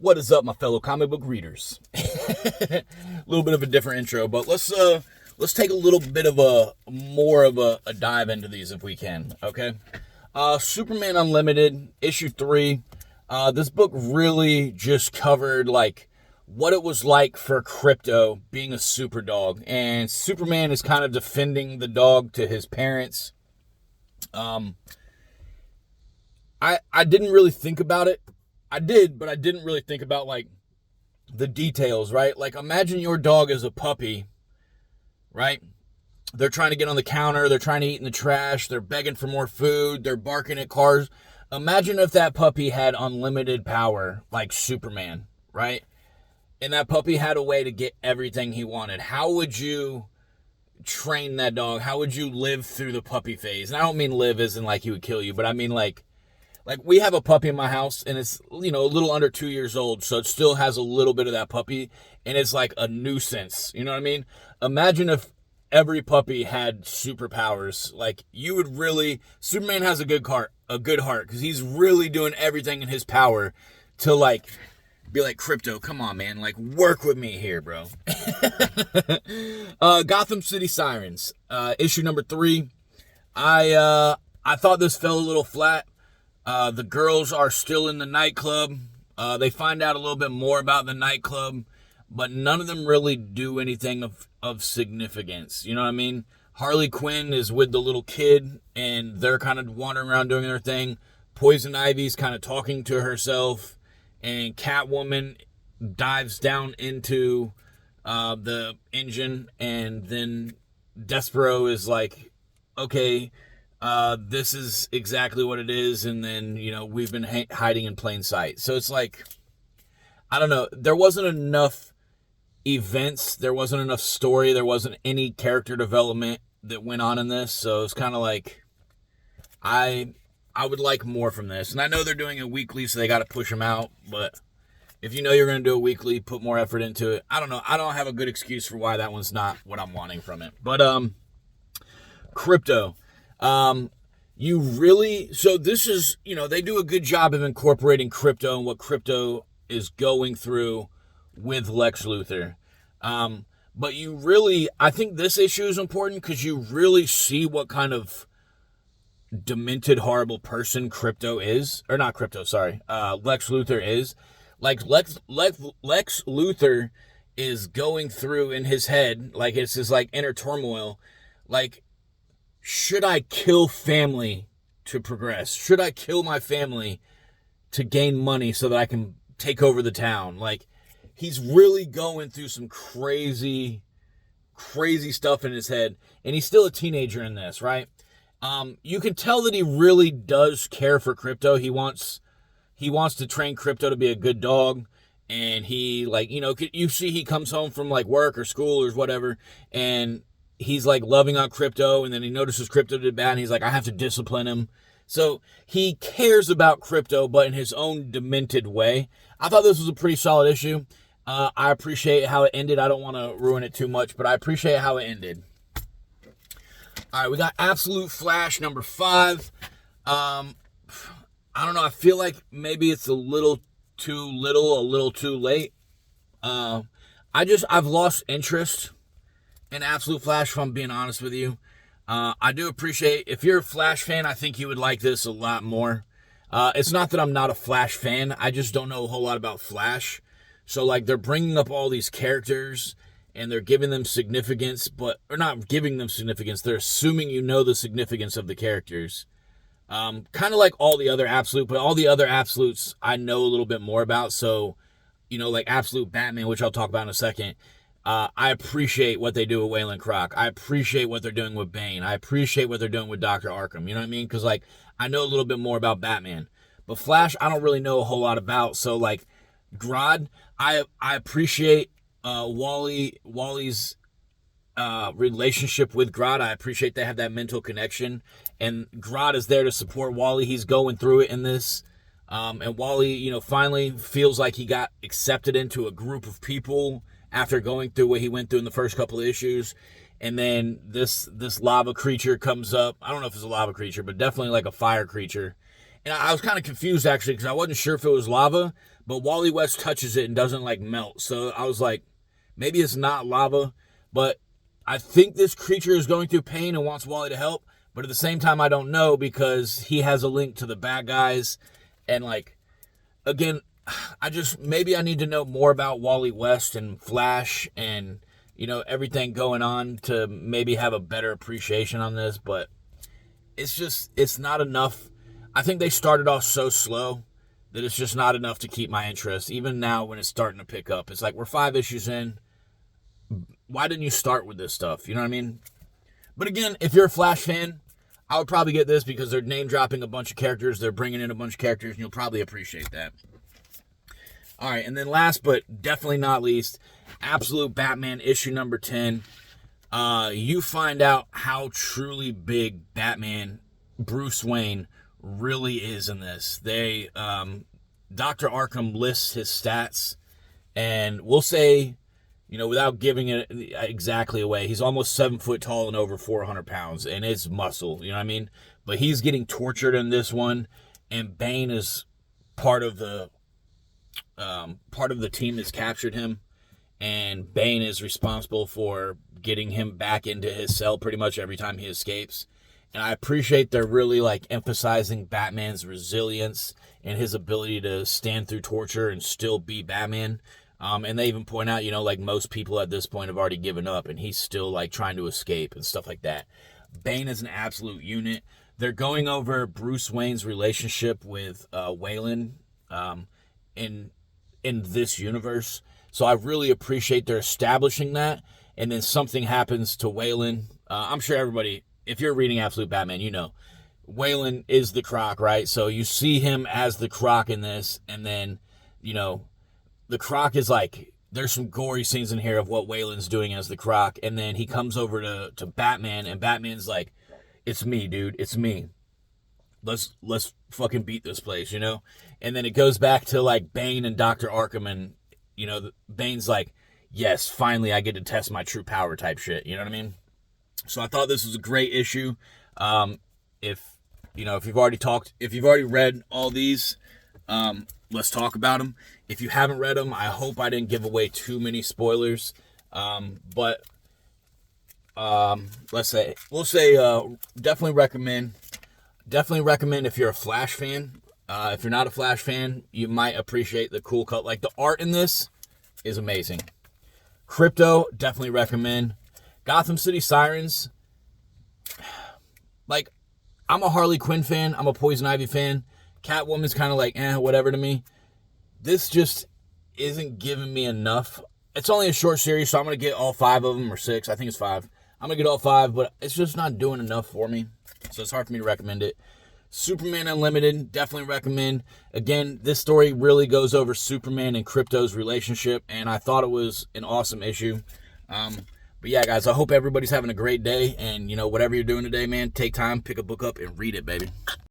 What is up, my fellow comic book readers? A little bit of a different intro, but let's take a little bit of a dive into these if we can. Okay, Superman Unlimited issue 3. This book really just covered like what it was like for Krypto being a super dog, and Superman is kind of defending the dog to his parents. I didn't really think about it. I did, but I didn't really think about like the details, right? Like imagine your dog is a puppy, right? They're trying to get on the counter, they're trying to eat in the trash, they're begging for more food, they're barking at cars. Imagine if that puppy had unlimited power like Superman, right? And that puppy had a way to get everything he wanted. How would you train that dog? How would you live through the puppy phase? And I don't mean live as in like he would kill you, but I mean like we have a puppy in my house and it's, a little under 2 years old. So it still has a little bit of that puppy and it's like a nuisance. You know what I mean? Imagine if every puppy had superpowers. Like you would really, Superman has a good heart because he's really doing everything in his power to like be like, Krypto, come on, man. Like work with me here, bro. Gotham City Sirens, issue number 3. I thought this fell a little flat. The girls are still in the nightclub. They find out a little bit more about the nightclub, but none of them really do anything of significance. You know what I mean? Harley Quinn is with the little kid, and they're kind of wandering around doing their thing. Poison Ivy's kind of talking to herself, and Catwoman dives down into the engine, and then Despero is like, okay, this is exactly what it is, and then, we've been hiding in plain sight. So it's like, I don't know, there wasn't enough events, there wasn't enough story, there wasn't any character development that went on in this, so it's kind of like, I would like more from this. And I know they're doing a weekly, so they got to push them out, but if you're going to do a weekly, put more effort into it. I don't know, I don't have a good excuse for why that one's not what I'm wanting from it. But, Krypto. So this is, they do a good job of incorporating Krypto and what Krypto is going through with Lex Luthor. But I think this issue is important because you really see what kind of demented, horrible person Krypto is, or not Krypto, sorry, Lex Luthor is. Like Lex Luthor is going through in his head, like it's his like inner turmoil, like, should I kill family to progress? Should I kill my family to gain money so that I can take over the town? Like, he's really going through some crazy, crazy stuff in his head. And he's still a teenager in this, right? You can tell that he really does care for Krypto. He wants to train Krypto to be a good dog. And he, like, you see he comes home from, like, work or school or whatever, and he's like loving on Krypto, and then he notices Krypto did bad, and he's like, I have to discipline him. So he cares about Krypto, but in his own demented way. I thought this was a pretty solid issue. I appreciate how it ended. I don't want to ruin it too much, but I appreciate how it ended. All right, we got Absolute Flash number 5. I don't know. I feel like maybe it's a little too little, a little too late. I've lost interest in Absolute Flash, if I'm being honest with you. I do appreciate, if you're a Flash fan, I think you would like this a lot more. It's not that I'm not a Flash fan, I just don't know a whole lot about Flash. So, like, they're bringing up all these characters, and they're giving them significance, or not giving them significance, they're assuming you know the significance of the characters. Kind of like all the other Absolute, but all the other Absolutes I know a little bit more about, so, like Absolute Batman, which I'll talk about in a second. I appreciate what they do with Waylon Croc. I appreciate what they're doing with Bane. I appreciate what they're doing with Dr. Arkham. You know what I mean? Because, like, I know a little bit more about Batman. But Flash, I don't really know a whole lot about. So, like, Grodd, I appreciate Wally's relationship with Grodd. I appreciate they have that mental connection. And Grodd is there to support Wally. He's going through it in this. And Wally, finally feels like he got accepted into a group of people after going through what he went through in the first couple of issues. And then this lava creature comes up. I don't know if it's a lava creature, but definitely like a fire creature. And I was kind of confused, actually, because I wasn't sure if it was lava, but Wally West touches it and doesn't, like, melt. So I was like, maybe it's not lava, but I think this creature is going through pain and wants Wally to help. But at the same time, I don't know, because he has a link to the bad guys. And, like, again, maybe I need to know more about Wally West and Flash and, you know, everything going on to maybe have a better appreciation on this. But it's not enough. I think they started off so slow that it's just not enough to keep my interest. Even now when it's starting to pick up, it's like, we're 5 issues in. Why didn't you start with this stuff? You know what I mean? But again, if you're a Flash fan, I would probably get this because they're name dropping a bunch of characters. They're bringing in a bunch of characters, and you'll probably appreciate that. All right, and then last but definitely not least, Absolute Batman issue number 10. You find out how truly big Batman, Bruce Wayne, really is in this. Dr. Arkham lists his stats, and we'll say, you know, without giving it exactly away, he's almost 7 foot tall and over 400 pounds, and it's muscle, you know what I mean? But he's getting tortured in this one, and Bane is part of the team that's captured him, and Bane is responsible for getting him back into his cell pretty much every time he escapes. And I appreciate they're really, like, emphasizing Batman's resilience and his ability to stand through torture and still be Batman. And they even point out, you know, like, most people at this point have already given up, and he's still, like, trying to escape and stuff like that. Bane is an absolute unit. They're going over Bruce Wayne's relationship with Waylon in this universe. So I really appreciate they're establishing that. And then something happens to Waylon. I'm sure everybody, if you're reading Absolute Batman, you know, Waylon is the Croc, right? So you see him as the Croc in this, and then, you know, the Croc is like, there's some gory scenes in here of what Waylon's doing as the Croc, and then he comes over to Batman, and Batman's like, it's me, dude, it's me. Let's fucking beat this place, you know? And then it goes back to, like, Bane and Dr. Arkham, and, you know, Bane's like, yes, finally I get to test my true power type shit, you know what I mean? So I thought this was a great issue. If you've already read all these, let's talk about them. If you haven't read them, I hope I didn't give away too many spoilers. But we'll say definitely recommend if you're a Flash fan. If you're not a Flash fan, you might appreciate the cool cut. Like, the art in this is amazing. Krypto, definitely recommend. Gotham City Sirens, like, I'm a Harley Quinn fan. I'm a Poison Ivy fan. Catwoman's kind of like, whatever to me. This just isn't giving me enough. It's only a short series, so I'm going to get all 5 of them, or 6. I think it's 5. I'm going to get all 5, but it's just not doing enough for me. So it's hard for me to recommend it. Superman Unlimited, definitely recommend. Again, this story really goes over Superman and Krypto's relationship, and I thought it was an awesome issue. But yeah, guys, I hope everybody's having a great day, and, you know, whatever you're doing today, man, take time, pick a book up, and read it, baby.